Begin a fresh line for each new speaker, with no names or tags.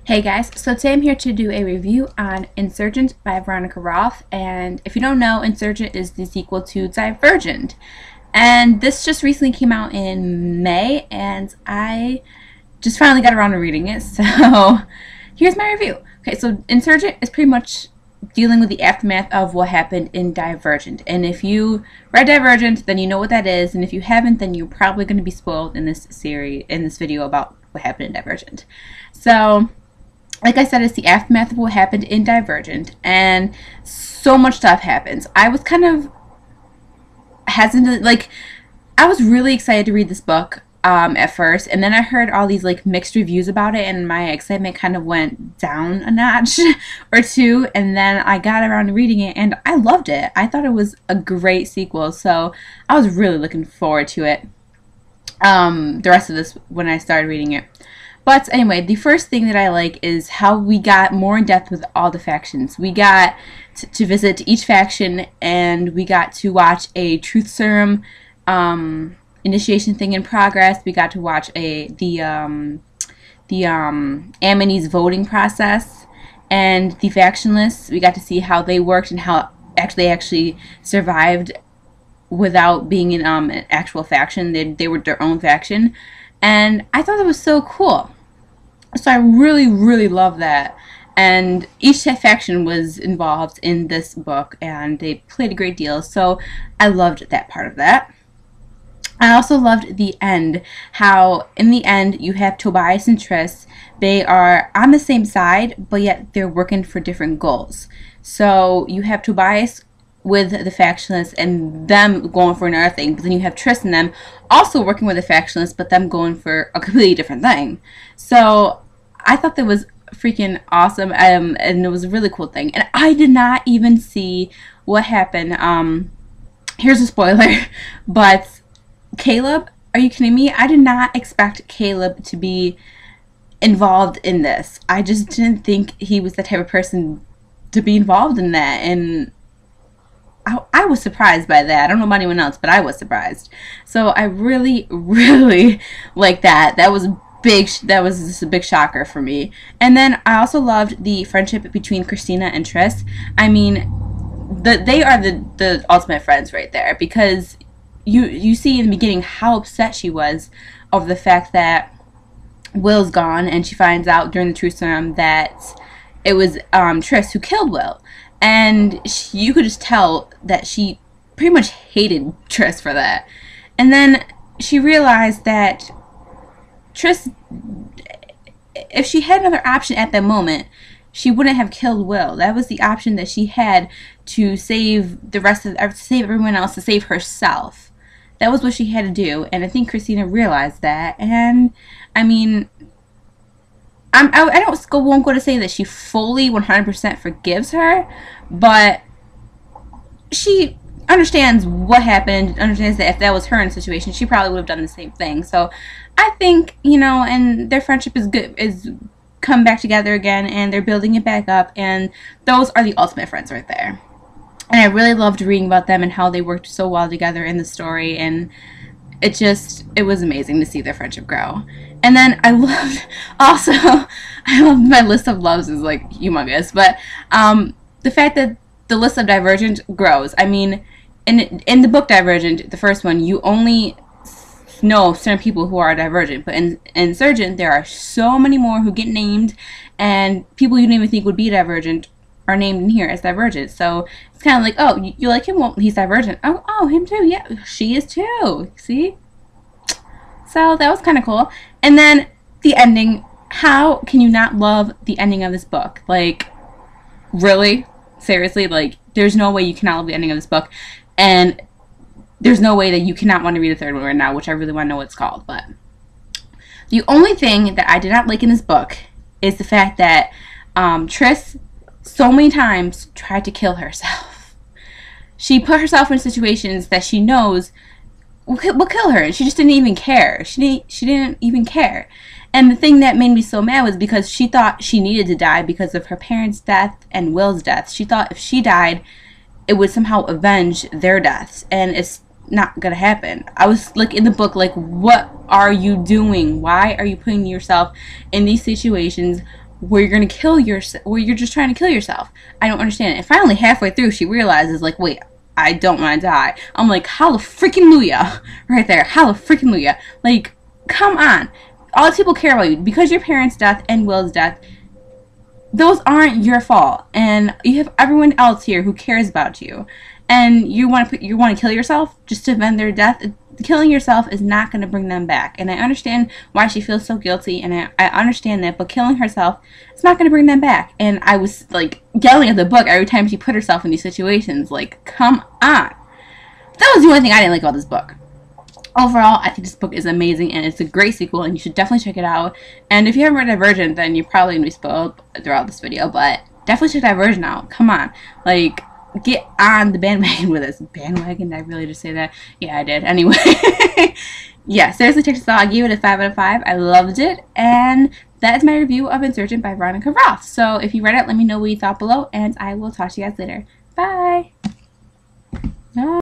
Hey guys, so today I'm here to do a review on Insurgent by Veronica Roth, and if you don't know, Insurgent is the sequel to Divergent, and this just recently came out in May, and I just finally got around to reading it, so here's my review. Okay, so Insurgent is pretty much dealing with the aftermath of what happened in Divergent, and if you read Divergent, then you know what that is, and if you haven't, then you're probably going to be spoiled in this video about what happened in Divergent. So like I said, it's the aftermath of what happened in Divergent, and so much stuff happens. I was kind of hesitant, like, I was really excited to read this book at first, and then I heard all these, like, mixed reviews about it, and my excitement kind of went down a notch or two, and then I got around to reading it, and I loved it. I thought it was a great sequel, so I was really looking forward to it, the rest of this, when I started reading it. But anyway, the first thing that I like is how we got more in depth with all the factions. We got to visit each faction, and we got to watch a truth serum initiation thing in progress. We got to watch the Amani's voting process and the faction lists. We got to see how they worked and how they actually survived without being in an actual faction. They were their own faction. And I thought that was so cool. So I really, really love that. And each faction was involved in this book, and they played a great deal. So I loved that part of that. I also loved the end. How, in the end, you have Tobias and Triss. They are on the same side, but yet they're working for different goals. So you have Tobias with the factionists and them going for another thing, but then you have Triss and them also working with the factionists, but them going for a completely different thing. So I thought that was freaking awesome, and it was a really cool thing. And I did not even see what happened. Here's a spoiler, but Caleb, are you kidding me? I did not expect Caleb to be involved in this. I just didn't think he was the type of person to be involved in that, and I was surprised by that. I don't know about anyone else, but I was surprised. So I really, really like that. That was big. That was just a big shocker for me. And then I also loved the friendship between Christina and Triss. I mean, they are the ultimate friends right there, because you see in the beginning how upset she was over the fact that Will's gone, and she finds out during the truth serum that it was Triss who killed Will. And you could just tell that she pretty much hated Triss for that. And then she realized that Triss, if she had another option at that moment, she wouldn't have killed Will. That was the option that she had to save the rest of, to save everyone else, to save herself. That was what she had to do, and I think Christina realized that. And I mean, I won't go to say that she fully 100% forgives her, but she understands what happened, understands that if that was her in the situation, she probably would have done the same thing. So I think, you know, and their friendship is good, is come back together again, and they're building it back up, and those are the ultimate friends right there. And I really loved reading about them and how they worked so well together in the story, and it was amazing to see their friendship grow. And then I loved, also, I love my list of loves is like humongous, but the fact that the list of Divergent grows. I mean, in the book Divergent, the first one, you only know certain people who are Divergent, but in Insurgent, there are so many more who get named, and people you didn't even think would be Divergent are named in here as Divergent. So it's kind of like, oh, you like him? Well, he's Divergent. Oh, him too. Yeah, she is too. See? So that was kind of cool. And then the ending. How can you not love the ending of this book? Like, really? Seriously? Like, there's no way you cannot love the ending of this book. And there's no way that you cannot want to read the third one right now, which I really want to know what it's called. But the only thing that I did not like in this book is the fact that Triss so many times tried to kill herself. She put herself in situations that she knows will kill her, and she just didn't even care. She didn't even care. And the thing that made me so mad was because she thought she needed to die because of her parents' death and Will's death. She thought if she died, it would somehow avenge their deaths, and it's not gonna happen. I was like in the book, like, what are you doing? Why are you putting yourself in these situations where you're gonna kill yourself, where you're just trying to kill yourself. I don't understand it. And finally, halfway through, she realizes, like, wait, I don't want to die. I'm like, hallelujah, right there, hallelujah. Like, come on. All these people care about you because your parents' death and Will's death. Those aren't your fault, and you have everyone else here who cares about you, and you want to kill yourself just to avenge their death. Killing yourself is not going to bring them back, and I understand why she feels so guilty, and I understand that, but killing herself is not going to bring them back. And I was like yelling at the book every time she put herself in these situations. Like, come on. That was the only thing I didn't like about this book. Overall, I think this book is amazing, and it's a great sequel, and you should definitely check it out. And if you haven't read Insurgent, then you're probably going to be spoiled throughout this video, but definitely check Insurgent out. Come on. Like, get on the bandwagon with us. Bandwagon? Did I really just say that? Yeah, I did. Anyway. Yeah, seriously, check this out. I gave it a 5 out of 5. I loved it, and that is my review of Insurgent by Veronica Roth. So if you read it, let me know what you thought below, and I will talk to you guys later. Bye! Bye!